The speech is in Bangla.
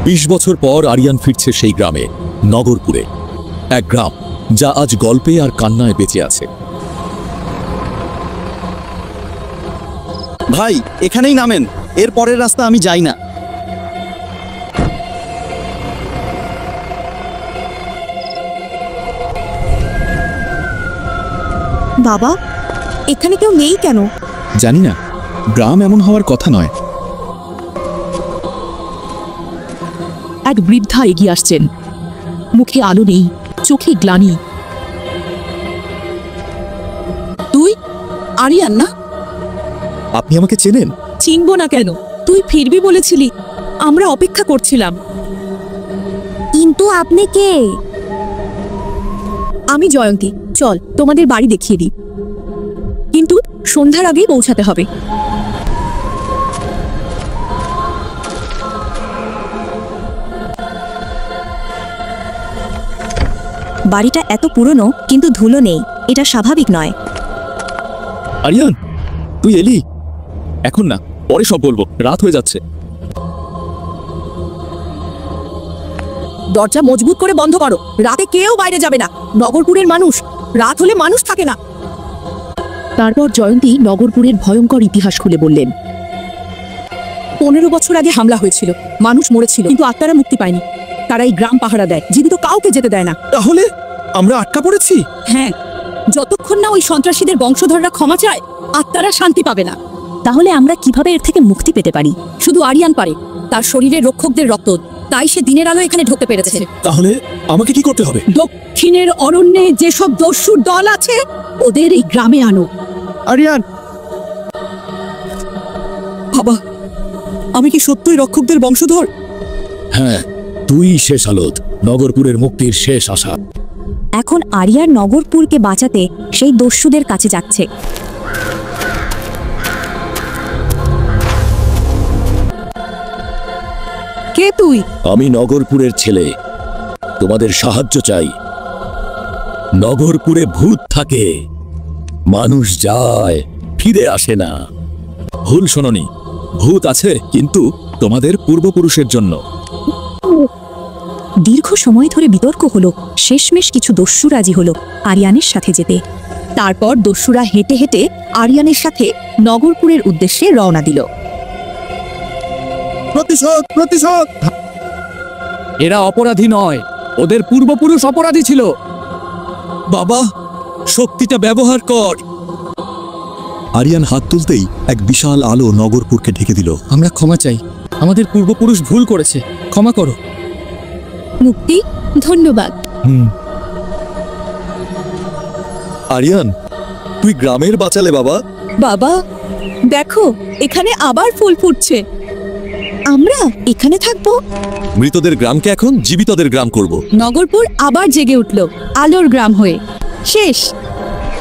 20 বছর পর আরিয়ান ফিরছে সেই গ্রামে, নগরপুরে। এক গ্রাম যা আজ গল্পে আর কান্নায় বেঁচে আছে। ভাই, এখানেই নামেন, এর পরের রাস্তা আমি যাই না। বাবা, এখানে কেউ নেই কেন? জানি না, গ্রাম এমন হওয়ার কথা নয়। এক বৃদ্ধা এগিয়ে আসছেন, মুখে আলো নেই, চোখে গ্লানি। তুই আরিয়ান না? আপনি আমাকে চেনেন? চিনব না কেন? তুই ফিরবি বলেছিলি, আমরা অপেক্ষা করছিলাম। কিন্তু আপনি কে? আমি জয়ন্তী, চল তোমাদের বাড়ি দেখিয়ে দিই, কিন্তু সন্ধ্যার আগেই পৌঁছাতে হবে। বাড়িটা এত পুরনো কিন্তু ধুলো নেই, এটা স্বাভাবিক নয়। আরিয়ান, তুই এলি? এখন না, পরে সব বলবো, রাত হয়ে যাচ্ছে। দরজা মজবুত করে বন্ধ করো, রাতে কেউ বাইরে যাবে না। নগরপুরের মানুষ, রাত হলে মানুষ থাকে না। তারপর জয়ন্তী নগরপুরের ভয়ঙ্কর ইতিহাস খুলে বললেন। 15 বছর আগে হামলা হয়েছিল, মানুষ মরেছিল, কিন্তু আত্মারা মুক্তি পায়নি। তারা এই গ্রাম পাহারা দেয়, জীবিত কাউকে যেতে দেয় না। তাহলে আমরা আটকা পড়েছি? হ্যাঁ, যতক্ষণ না ওই সন্ত্রাসীদের বংশধররা ক্ষমা চায়, আত্মারা শান্তি পাবে না। তাহলে আমরা কিভাবে এর থেকে মুক্তি পেতে পারি? শুধু আরিয়ান পারে, তার শরীরে রক্ষকদের রক্ত, তাই সে দিনের আলো এখানে ঢুকতে পেরেছে। তাহলে আমাকে কি করতে হবে? দক্ষিণের অরণ্যে যেসব দস্যুর দল আছে, ওদের এই গ্রামে আনো। আরিয়ান, বাবা, আমি কি সত্যই রক্ষকদের বংশধর? হ্যাঁ, তুই শেষ আলোত, নগরপুরের মুক্তির শেষ আশা। এখন আরিয়ার নগরপুরকে বাঁচাতে সেই দস্যুদের কাছে যাচ্ছে। কে তুই? আমি নগরপুরের ছেলে, তোমাদের সাহায্য চাই। নগরপুরে ভূত থাকে, মানুষ যায়, ফিরে আসে না। ভুল শোনোনি, ভূত আছে, কিন্তু তোমাদের পূর্বপুরুষের জন্য। দীর্ঘ সময় ধরে বিতর্ক হলো, শেষমেশ কিছু দস্যু রাজি হলো আরিয়ানের সাথে যেতে। তারপর দস্যুরা হেঁটে হেঁটে আরিয়ানের সাথে নগরপুরের উদ্দেশ্যে রওনা দিল। প্রতিশোধ, প্রতিশোধ! এরা অপরাধী নয়, ওদের পূর্বপুরুষ অপরাধী ছিল। বাবা, শক্তিটা ব্যবহার কর। আরিয়ান হাত তুলতেই এক বিশাল আলো নগরপুরকে ঢেকে দিল। আমরা ক্ষমা চাই, আমাদের পূর্বপুরুষ ভুল করেছে, ক্ষমা করো। মুক্তি, ধন্যবাদ। আরিয়ান, তুই গ্রামের বাঁচালে বাবা। বাবা, দেখো এখানে আবার ফুল ফুটছে। আমরা এখানে থাকবো। মৃতদের গ্রামকে এখন জীবিতদের গ্রাম করব। নগরপুর আবার জেগে উঠল, আলোর গ্রাম হয়ে। শেষ।